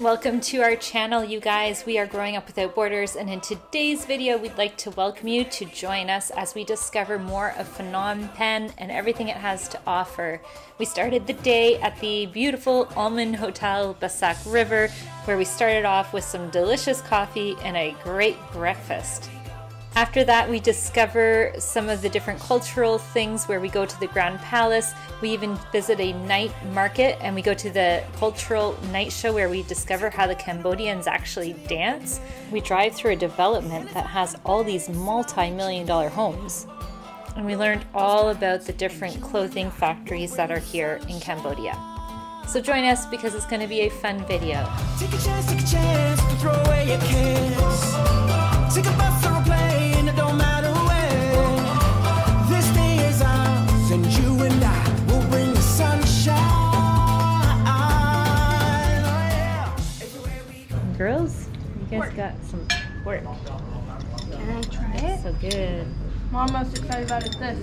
Welcome to our channel, you guys. We are Growing Up Without Borders, and in today's video we'd like to welcome you to join us as we discover more of Phnom Penh and everything it has to offer. We started the day at the beautiful Almond Hotel Bassac River, where we started off with some delicious coffee and a great breakfast. After that, we discover some of the different cultural things where we go to the Grand Palace. We even visit a night market and we go to the cultural night show where we discover how the Cambodians actually dance. We drive through a development that has all these multi-million-dollar homes. And we learned all about the different clothing factories that are here in Cambodia. So join us because it's going to be a fun video. Take a chance to throw away your kiss. Take a bus or a plane, it don't matter when. This day is ours, and you and I will bring the sunshine. Oh, yeah. Girls, you guys got some pork. Can I try it? So good. What I'm most excited about is this.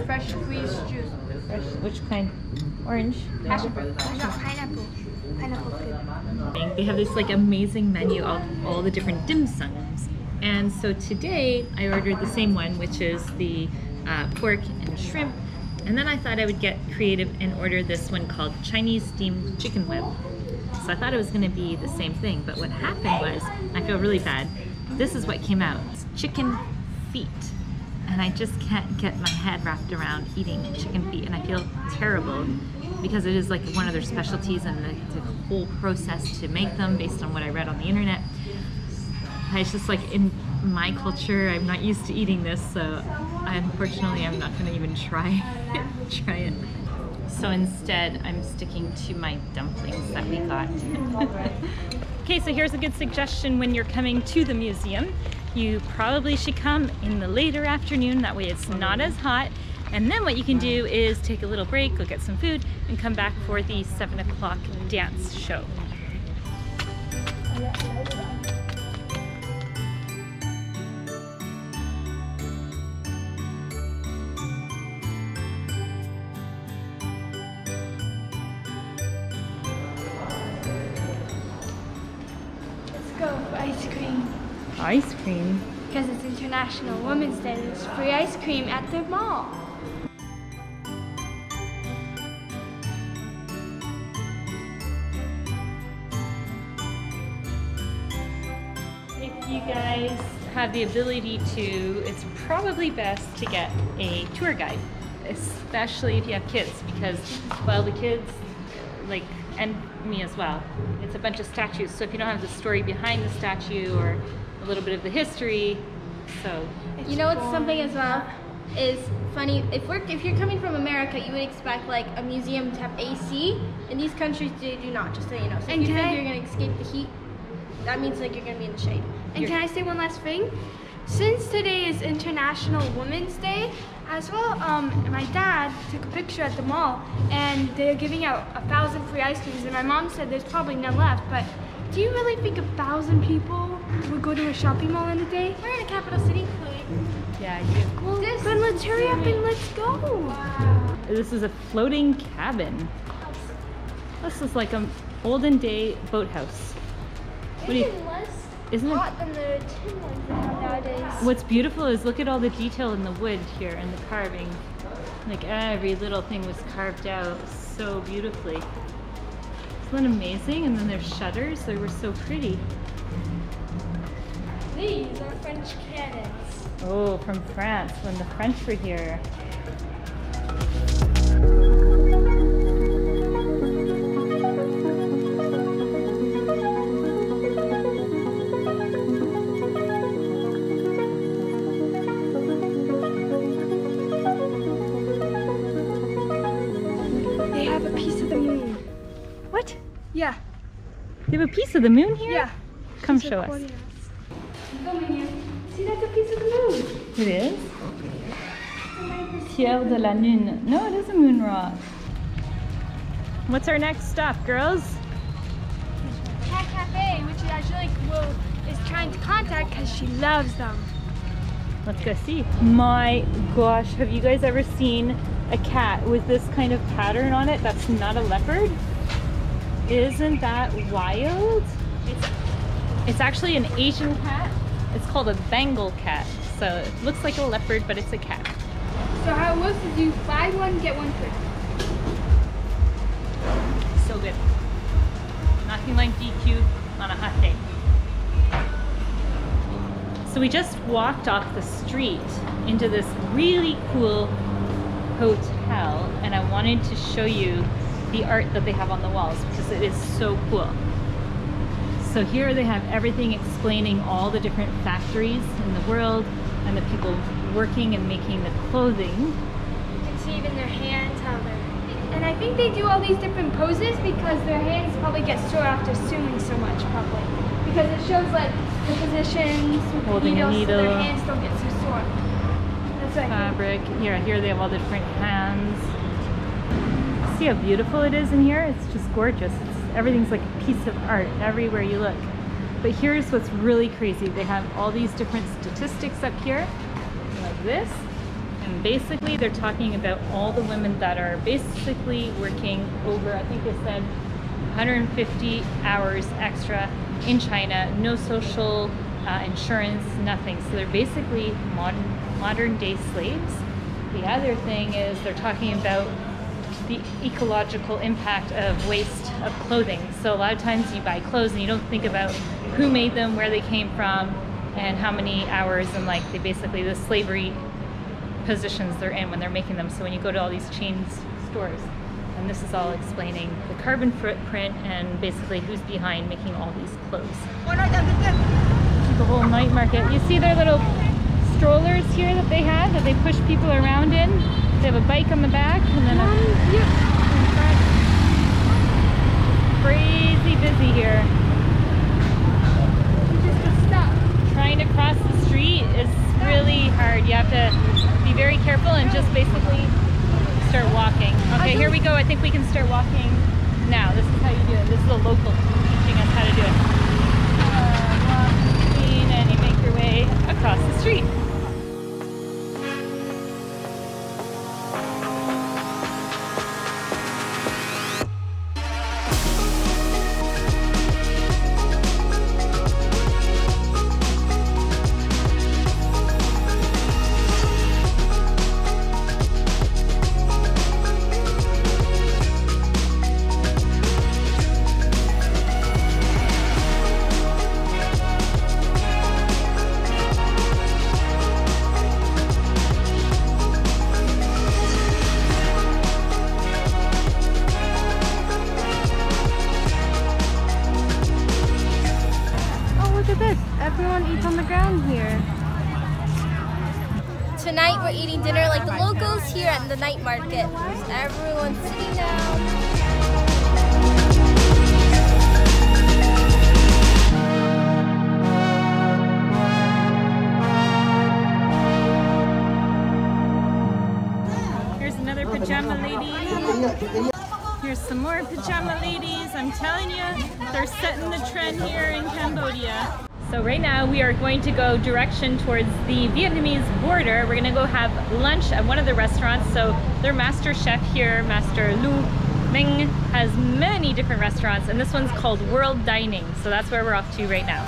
Fresh squeezed juice. Fresh, which kind? Orange? Passion fruit. There's not pineapple. Pineapple's good. They have this like amazing menu of all the different dim sums, and so today I ordered the same one, which is the pork and shrimp, and then I thought I would get creative and order this one called Chinese steamed chicken web. So I thought it was going to be the same thing, but what happened was, I feel really bad, this is what came out. It's chicken feet, and I just can't get my head wrapped around eating chicken feet, and I feel terrible because it is like one of their specialties, and the whole process to make them based on what I read on the internet. It's just like, in my culture, I'm not used to eating this, so unfortunately I'm not gonna even try it. So instead, I'm sticking to my dumplings that we got. Okay, so here's a good suggestion when you're coming to the museum. You probably should come in the later afternoon, that way it's not as hot. And then what you can do is take a little break, go get some food, and come back for the 7 o'clock dance show. Let's go for ice cream. Ice cream? Because it's International Women's Day. There's free ice cream at the mall. If you guys have the ability to, it's probably best to get a tour guide, especially if you have kids, because, well, the kids, like, and me as well, it's a bunch of statues, so if you don't have the story behind the statue or a little bit of the history, so. You know what's something as well is funny, if you're coming from America, you would expect like a museum to have AC. In these countries they do not, just so you know. So if you think you're gonna escape the heat, that means like you're gonna be in the shade. And can I say one last thing? Since today is International Women's Day as well, my dad took a picture at the mall and they're giving out 1,000 free ice creams, and my mom said there's probably none left, but do you really think 1,000 people would go to a shopping mall in a day? We're in a capital city, Chloe. Yeah, I do. Well, then let's hurry up and let's go. Wow. This is a floating cabin. This is like an olden day boathouse. What do you, isn't it? Hot than the tin ones they have nowadays. What's beautiful is look at all the detail in the wood here and the carving. Like every little thing was carved out so beautifully. Isn't that amazing? And then there's shutters, they were so pretty. These are French cannons. Oh, from France, when the French were here. They have a piece of the moon. What? Yeah. They have a piece of the moon here? Yeah. Come show us. See, that's a piece of the moon. It is? Pierre de la Lune. No, it is a moon rock. What's our next stop, girls? Cat Cafe, which Angelique is trying to contact because she loves them. Let's go see. My gosh, have you guys ever seen a cat with this kind of pattern on it that's not a leopard? Isn't that wild? It's actually an Asian cat. It's called a Bengal cat. So it looks like a leopard, but it's a cat. So how it works is you buy one, get one free. So good. Nothing like DQ on a hot day. So we just walked off the street into this really cool hotel, and I wanted to show you the art that they have on the walls because it is so cool. So here they have everything explaining all the different factories in the world and the people working and making the clothing. You can see even their hands, how they're... And I think they do all these different poses because their hands probably get sore after sewing so much, probably. Because it shows like the positions with Holding the a needles, so needle. their hands don't get so sore. That's what I Fabric. Here they have all the different hands. See how beautiful it is in here? It's just gorgeous. Everything's like a piece of art everywhere you look. But here's what's really crazy. They have all these different statistics up here, like this. And basically they're talking about all the women that are basically working over, I think they said 150 hours extra in China, no social insurance, nothing. So they're basically modern day slaves. The other thing is they're talking about the ecological impact of waste of clothing. So a lot of times you buy clothes and you don't think about who made them, where they came from, and how many hours, and like they basically the slavery positions they're in when they're making them. So when you go to all these chain stores, and this is all explaining the carbon footprint and basically who's behind making all these clothes. The whole night market. You see their little strollers here that they have that they push people around in. They have a bike on the back and then crazy busy here. Trying to cross the street is really hard. You have to be very careful and just basically start walking. Okay, here we go. I think we can start walking now. This is how you do it. This is a local teaching us how to do it. Walk clean and you make your way across the street. Tonight we're eating dinner like the locals here at the night market. Everyone's sitting down. Here's another pajama lady. Here's some more pajama ladies. I'm telling you, they're setting the trend here in Cambodia. So right now we are going to go direction towards the Vietnamese border. We're gonna go have lunch at one of the restaurants. So their master chef here, Master Luu Meng, has many different restaurants, and this one's called World Dining. So that's where we're off to right now.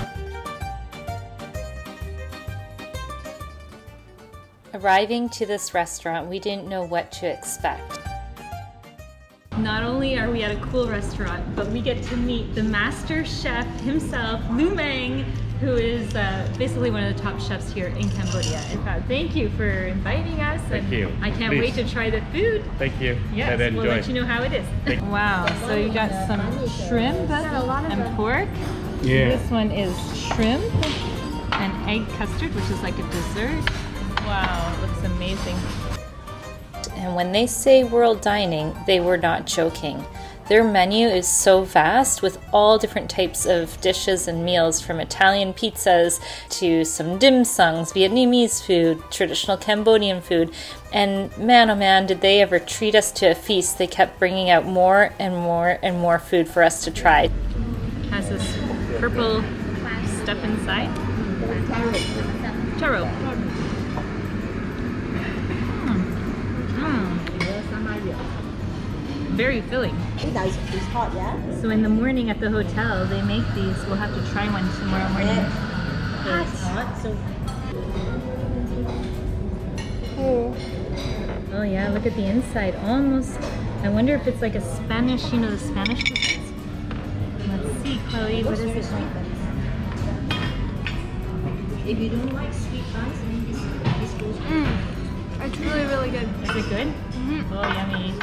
Arriving to this restaurant, we didn't know what to expect. Not only are we at a cool restaurant, but we get to meet the master chef himself, Luu Meng, who is basically one of the top chefs here in Cambodia. In fact, thank you for inviting us. Thank you. I can't wait to try the food. Thank you. Yes, we'll let you know how it is. Wow, so you got some shrimp and pork. Yeah. This one is shrimp and egg custard, which is like a dessert. Wow, it looks amazing. And when they say world dining, they were not joking. Their menu is so vast with all different types of dishes and meals, from Italian pizzas to some dim sums, Vietnamese food, traditional Cambodian food. And man, oh man, did they ever treat us to a feast. They kept bringing out more and more and more food for us to try. Has this purple stuff inside. Churro. very filling. It's hot, yeah? So in the morning at the hotel, they make these. We'll have to try one tomorrow morning. It's hot, so... Oh yeah, look at the inside. Almost, I wonder if it's like a Spanish, you know, the Spanish biscuits? Let's see, Chloe, what is it? If you don't like sweet buns, then this goes It's really, really good. Is it good? Oh, yummy.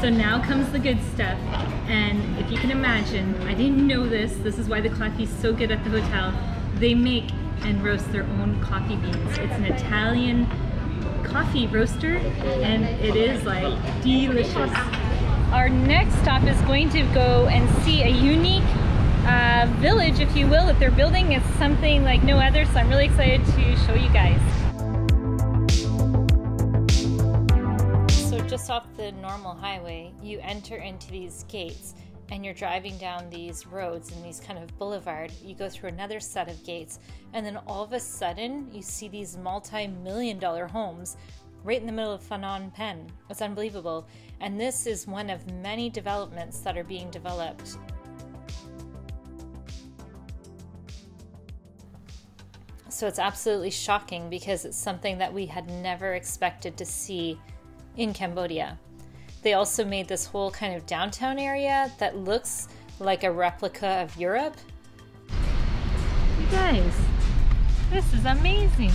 So now comes the good stuff. And if you can imagine, I didn't know this. This is why the coffee is so good at the hotel. They make and roast their own coffee beans. It's an Italian coffee roaster, and it is like delicious. Our next stop is going to go and see a unique village, if you will, that they're building. It's something like no other, so I'm really excited to show you guys. So just off the normal highway, you enter into these gates and you're driving down these roads in these kind of boulevard. You go through another set of gates, and then all of a sudden you see these multi-million-dollar homes right in the middle of Phnom Penh. It's unbelievable. And this is one of many developments that are being developed. So it's absolutely shocking because it's something that we had never expected to see in Cambodia. They also made this whole kind of downtown area that looks like a replica of Europe. You guys, this is amazing.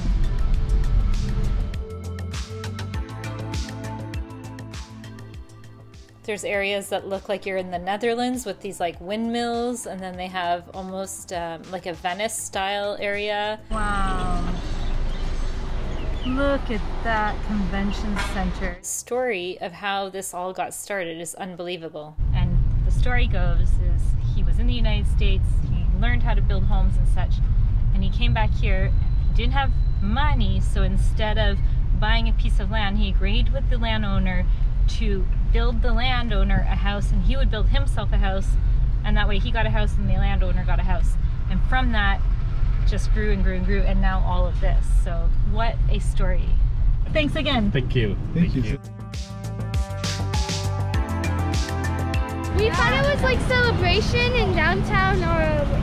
There's areas that look like you're in the Netherlands with these like windmills, and then they have almost like a Venice style area. Wow. Look at that convention center. The story of how this all got started is unbelievable. And the story goes is he was in the United States, he learned how to build homes and such, and he came back here. He didn't have money, so instead of buying a piece of land, he agreed with the landowner to build the landowner a house, and he would build himself a house, and that way he got a house and the landowner got a house. And from that, just grew and grew and grew, and now all of this. So what a story. Thanks again. Thank you. Thank you. We thought it was like celebration in downtown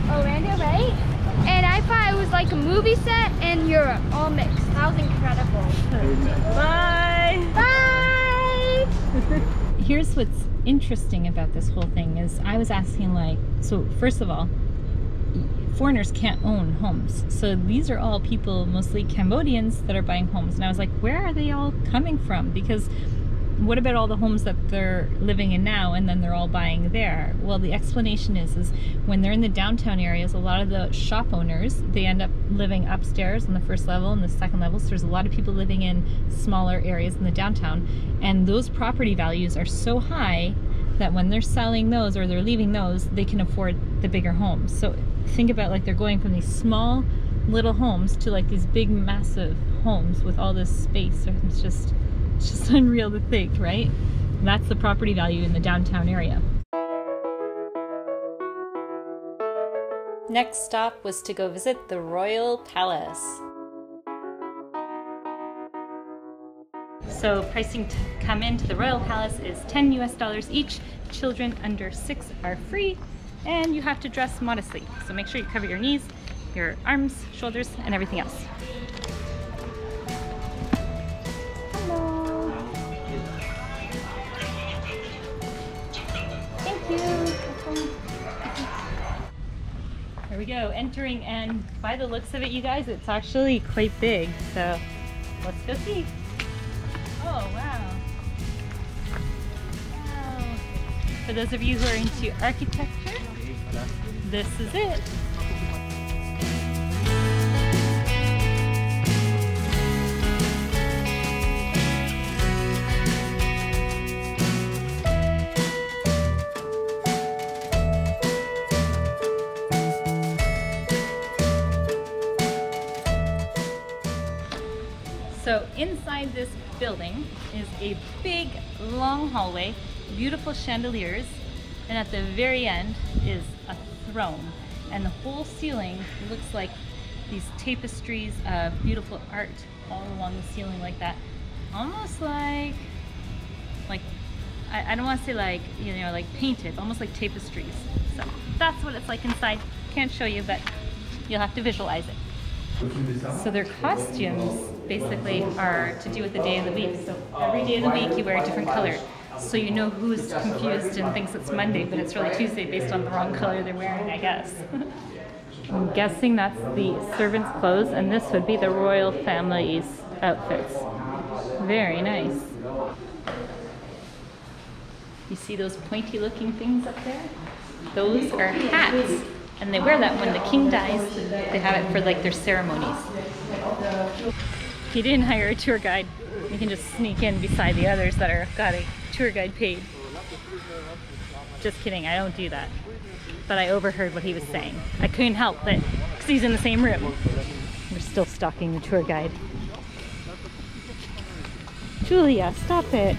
Orlando, right? And I thought it was like a movie set in Europe, all mixed. That was incredible. Bye. Bye. Here's what's interesting about this whole thing is I was asking, like, so first of all, foreigners can't own homes. So these are all people, mostly Cambodians, that are buying homes. And I was like, where are they all coming from? Because what about all the homes that they're living in now and then they're all buying there? Well, the explanation is when they're in the downtown areas, a lot of the shop owners, they end up living upstairs on the first level and the second level. So there's a lot of people living in smaller areas in the downtown. And those property values are so high that when they're selling those or they're leaving those, they can afford the bigger homes. So think about, like, they're going from these small little homes to like these big massive homes with all this space. It's just unreal to think, right? That's the property value in the downtown area. Next stop was to go visit the Royal Palace. So pricing to come into the Royal Palace is $10 US each. Children under 6 are free, and you have to dress modestly. So make sure you cover your knees, your arms, shoulders, and everything else. Hello. Thank you. Here we go, entering, and by the looks of it, you guys, it's actually quite big. So let's go see. Oh, wow. Wow. For those of you who are into architecture, this is it. So inside this building is a big long hallway, beautiful chandeliers, and at the very end is a throne. And the whole ceiling looks like these tapestries of beautiful art all along the ceiling like that. Almost like I don't want to say like, you know, like painted, almost like tapestries. So that's what it's like inside. Can't show you, but you'll have to visualize it. So their costumes basically are to do with the day of the week. So every day of the week you wear a different color. So you know who's confused and thinks it's Monday, but it's really Tuesday based on the wrong color they're wearing, I guess. I'm guessing that's the servants' clothes, and this would be the royal family's outfits. Very nice. You see those pointy looking things up there? Those are hats. And they wear that when the king dies. They have it for like their ceremonies. If you didn't hire a tour guide, you can just sneak in beside the others that are got a tour guide paid. Just kidding, I don't do that. But I overheard what he was saying. I couldn't help it because he's in the same room. We're still stalking the tour guide. Julia, stop it.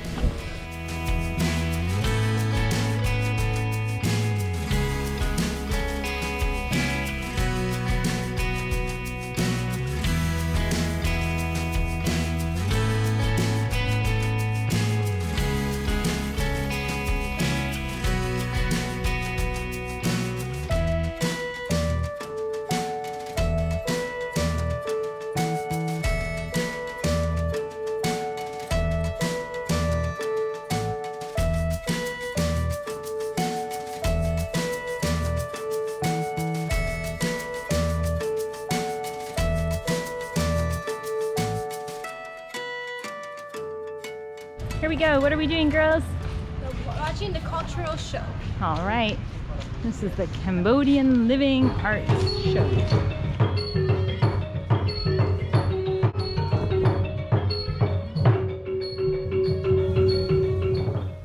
Here we go. What are we doing, girls? We're watching the cultural show. All right. This is the Cambodian Living Arts Show.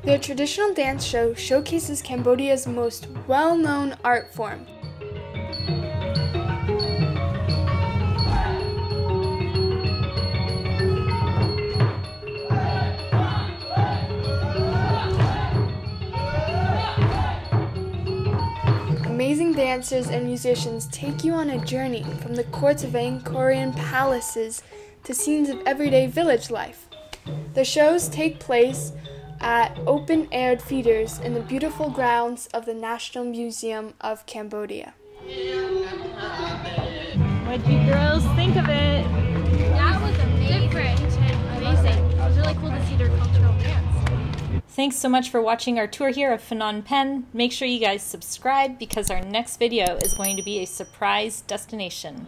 Their traditional dance show showcases Cambodia's most well-known art form. Amazing dancers and musicians take you on a journey from the courts of Angkorian palaces to scenes of everyday village life. The shows take place at open-aired theaters in the beautiful grounds of the National Museum of Cambodia. What do you girls think of it? That was amazing. Amazing. It was really cool to see their cultural dance. Thanks so much for watching our tour here of Phnom Penh. Make sure you guys subscribe because our next video is going to be a surprise destination.